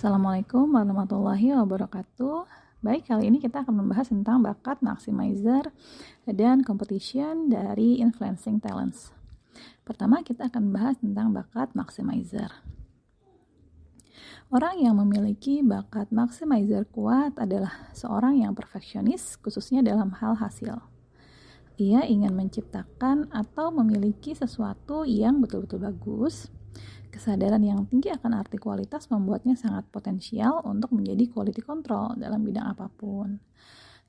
Assalamualaikum warahmatullahi wabarakatuh. Baik, kali ini kita akan membahas tentang bakat maximizer dan competition dari influencing talents. Pertama, kita akan membahas tentang bakat maximizer. Orang yang memiliki bakat maximizer kuat adalah seorang yang perfeksionis, khususnya dalam hal hasil. Ia ingin menciptakan atau memiliki sesuatu yang betul-betul bagus. Kesadaran yang tinggi akan arti kualitas membuatnya sangat potensial untuk menjadi quality control dalam bidang apapun.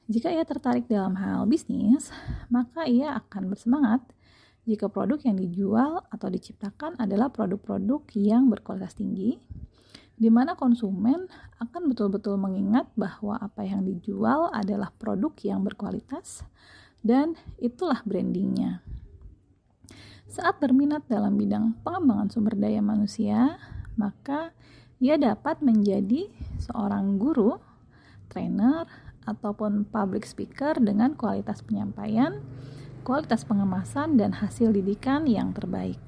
Jika ia tertarik dalam hal bisnis, maka ia akan bersemangat jika produk yang dijual atau diciptakan adalah produk-produk yang berkualitas tinggi, di mana konsumen akan betul-betul mengingat bahwa apa yang dijual adalah produk yang berkualitas, dan itulah brandingnya. Saat berminat dalam bidang pengembangan sumber daya manusia, maka ia dapat menjadi seorang guru, trainer, ataupun public speaker dengan kualitas penyampaian, kualitas pengemasan, dan hasil didikan yang terbaik.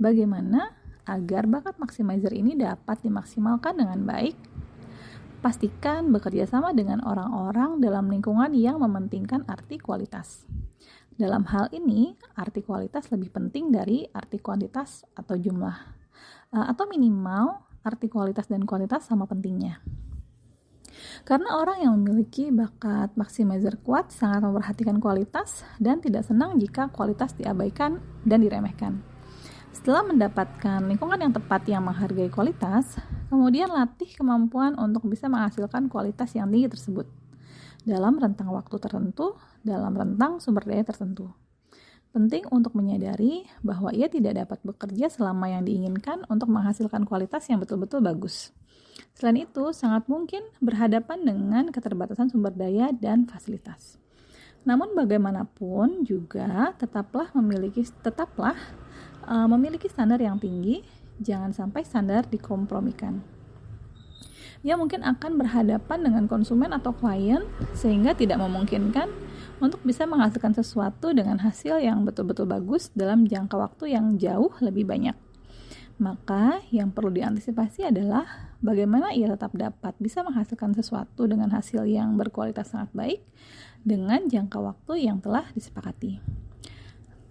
Bagaimana agar bakat maximizer ini dapat dimaksimalkan dengan baik? Pastikan bekerja sama dengan orang-orang dalam lingkungan yang mementingkan arti kualitas. Dalam hal ini, arti kualitas lebih penting dari arti kuantitas atau jumlah. Atau minimal, arti kualitas dan kuantitas sama pentingnya. Karena orang yang memiliki bakat maximizer kuat sangat memperhatikan kualitas dan tidak senang jika kualitas diabaikan dan diremehkan. Setelah mendapatkan lingkungan yang tepat yang menghargai kualitas, kemudian latih kemampuan untuk bisa menghasilkan kualitas yang tinggi tersebut dalam rentang waktu tertentu, dalam rentang sumber daya tertentu. Penting untuk menyadari bahwa ia tidak dapat bekerja selama yang diinginkan untuk menghasilkan kualitas yang betul-betul bagus. Selain itu, sangat mungkin berhadapan dengan keterbatasan sumber daya dan fasilitas. Namun bagaimanapun juga tetaplah memiliki standar yang tinggi, jangan sampai standar dikompromikan. Ia mungkin akan berhadapan dengan konsumen atau klien sehingga tidak memungkinkan untuk bisa menghasilkan sesuatu dengan hasil yang betul-betul bagus dalam jangka waktu yang jauh lebih banyak. Maka yang perlu diantisipasi adalah bagaimana ia tetap dapat bisa menghasilkan sesuatu dengan hasil yang berkualitas sangat baik dengan jangka waktu yang telah disepakati.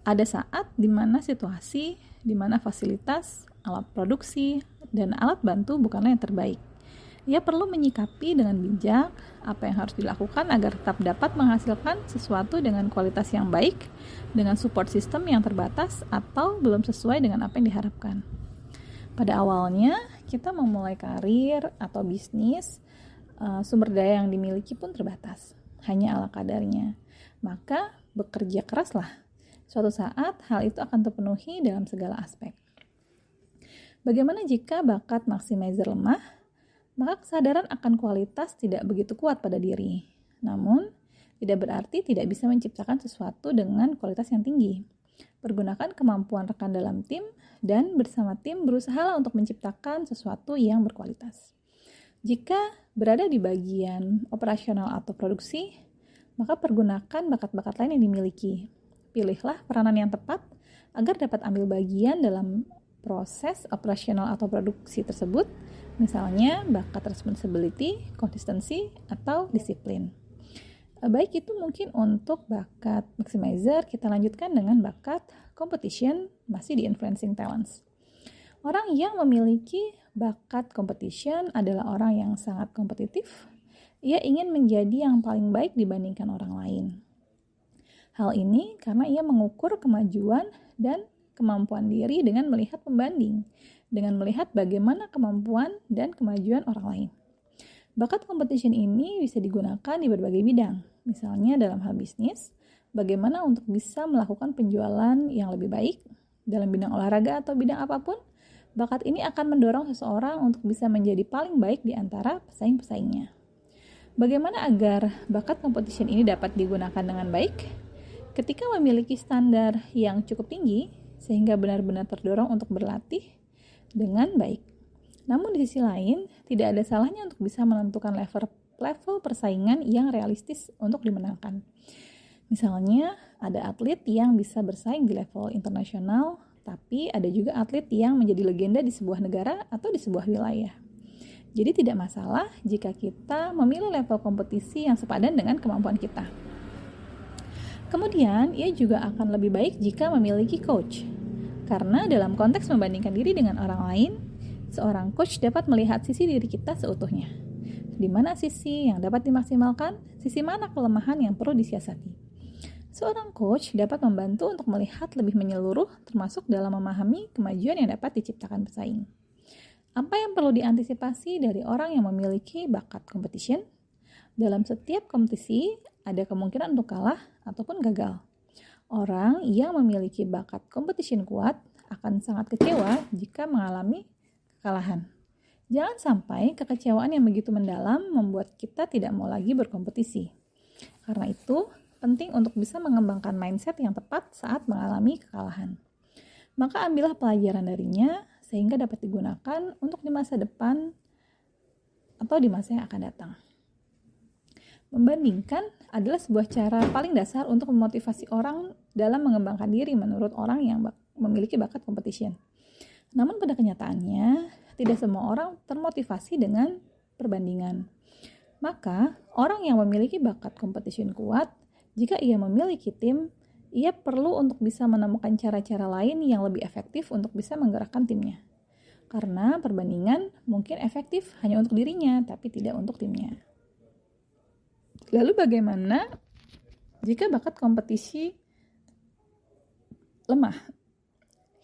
Ada saat di mana situasi, di mana fasilitas, alat produksi, dan alat bantu bukanlah yang terbaik. Ia perlu menyikapi dengan bijak apa yang harus dilakukan agar tetap dapat menghasilkan sesuatu dengan kualitas yang baik, dengan support system yang terbatas atau belum sesuai dengan apa yang diharapkan. Pada awalnya, kita memulai karir atau bisnis, sumber daya yang dimiliki pun terbatas, hanya ala kadarnya. Maka bekerja keraslah. Suatu saat hal itu akan terpenuhi dalam segala aspek. Bagaimana jika bakat maximizer lemah? Maka kesadaran akan kualitas tidak begitu kuat pada diri. Namun, tidak berarti tidak bisa menciptakan sesuatu dengan kualitas yang tinggi. Pergunakan kemampuan rekan dalam tim dan bersama tim berusaha untuk menciptakan sesuatu yang berkualitas. Jika berada di bagian operasional atau produksi, maka pergunakan bakat-bakat lain yang dimiliki. Pilihlah peranan yang tepat agar dapat ambil bagian dalam proses operasional atau produksi tersebut, misalnya bakat responsibility, konsistensi, atau disiplin. Baik, itu mungkin untuk bakat maximizer. Kita lanjutkan dengan bakat competition, masih di influencing talents. Orang yang memiliki bakat competition adalah orang yang sangat kompetitif. Ia ingin menjadi yang paling baik dibandingkan orang lain. Hal ini karena ia mengukur kemajuan dan kemampuan diri dengan melihat pembanding, dengan melihat bagaimana kemampuan dan kemajuan orang lain. Bakat competition ini bisa digunakan di berbagai bidang, misalnya dalam hal bisnis, bagaimana untuk bisa melakukan penjualan yang lebih baik, dalam bidang olahraga atau bidang apapun, bakat ini akan mendorong seseorang untuk bisa menjadi paling baik di antara pesaing-pesaingnya. Bagaimana agar bakat competition ini dapat digunakan dengan baik? Ketika memiliki standar yang cukup tinggi, sehingga benar-benar terdorong untuk berlatih dengan baik. Namun di sisi lain, tidak ada salahnya untuk bisa menentukan level persaingan yang realistis untuk dimenangkan. Misalnya, ada atlet yang bisa bersaing di level internasional, tapi ada juga atlet yang menjadi legenda di sebuah negara atau di sebuah wilayah. Jadi tidak masalah jika kita memilih level kompetisi yang sepadan dengan kemampuan kita. Kemudian, ia juga akan lebih baik jika memiliki coach. Karena dalam konteks membandingkan diri dengan orang lain, seorang coach dapat melihat sisi diri kita seutuhnya. Di mana sisi yang dapat dimaksimalkan, sisi mana kelemahan yang perlu disiasati. Seorang coach dapat membantu untuk melihat lebih menyeluruh, termasuk dalam memahami kemajuan yang dapat diciptakan pesaing. Apa yang perlu diantisipasi dari orang yang memiliki bakat competition? Dalam setiap kompetisi, ada kemungkinan untuk kalah ataupun gagal. Orang yang memiliki bakat competition kuat akan sangat kecewa jika mengalami kekalahan. Jangan sampai kekecewaan yang begitu mendalam membuat kita tidak mau lagi berkompetisi. Karena itu, penting untuk bisa mengembangkan mindset yang tepat saat mengalami kekalahan. Maka ambillah pelajaran darinya sehingga dapat digunakan untuk di masa depan atau di masa yang akan datang. Membandingkan adalah sebuah cara paling dasar untuk memotivasi orang dalam mengembangkan diri menurut orang yang memiliki bakat competition. Namun pada kenyataannya, tidak semua orang termotivasi dengan perbandingan. Maka, orang yang memiliki bakat competition kuat, jika ia memiliki tim, ia perlu untuk bisa menemukan cara-cara lain yang lebih efektif untuk bisa menggerakkan timnya. Karena perbandingan mungkin efektif hanya untuk dirinya, tapi tidak untuk timnya. Lalu bagaimana jika bakat kompetisi lemah?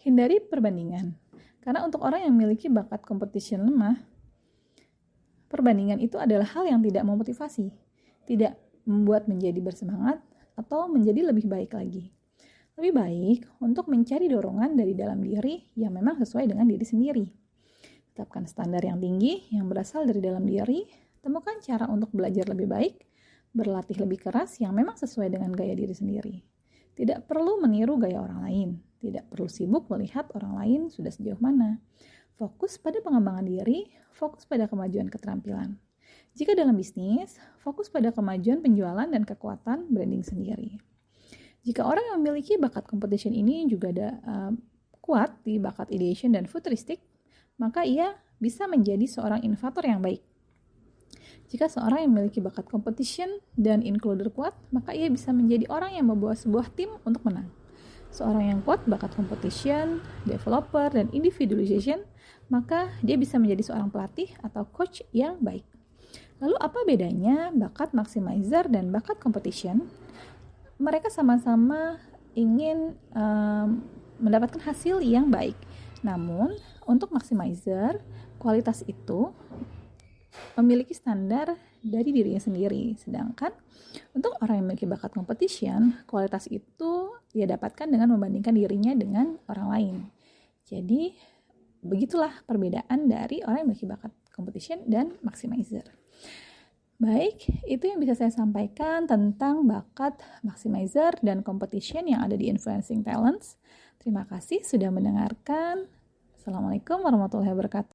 Hindari perbandingan. Karena untuk orang yang memiliki bakat competition lemah, perbandingan itu adalah hal yang tidak memotivasi, tidak membuat menjadi bersemangat, atau menjadi lebih baik lagi. Lebih baik untuk mencari dorongan dari dalam diri yang memang sesuai dengan diri sendiri. Tetapkan standar yang tinggi yang berasal dari dalam diri, temukan cara untuk belajar lebih baik, berlatih lebih keras yang memang sesuai dengan gaya diri sendiri. Tidak perlu meniru gaya orang lain, tidak perlu sibuk melihat orang lain sudah sejauh mana. Fokus pada pengembangan diri, fokus pada kemajuan keterampilan. Jika dalam bisnis, fokus pada kemajuan penjualan dan kekuatan branding sendiri. Jika orang yang memiliki bakat competition ini juga kuat di bakat ideation dan futuristik, maka ia bisa menjadi seorang inovator yang baik. Jika seorang yang memiliki bakat competition dan includer kuat, maka ia bisa menjadi orang yang membawa sebuah tim untuk menang. Seorang yang kuat bakat competition, developer, dan individualization, maka dia bisa menjadi seorang pelatih atau coach yang baik. Lalu apa bedanya bakat maximizer dan bakat competition? Mereka sama-sama ingin mendapatkan hasil yang baik. Namun, untuk maximizer, kualitas itu memiliki standar dari dirinya sendiri. Sedangkan untuk orang yang memiliki bakat competition, kualitas itu dia dapatkan dengan membandingkan dirinya dengan orang lain. Jadi, begitulah perbedaan dari orang yang memiliki bakat competition dan maximizer. Baik, itu yang bisa saya sampaikan tentang bakat maximizer dan competition yang ada di Influencing Talents. Terima kasih sudah mendengarkan. Assalamualaikum warahmatullahi wabarakatuh.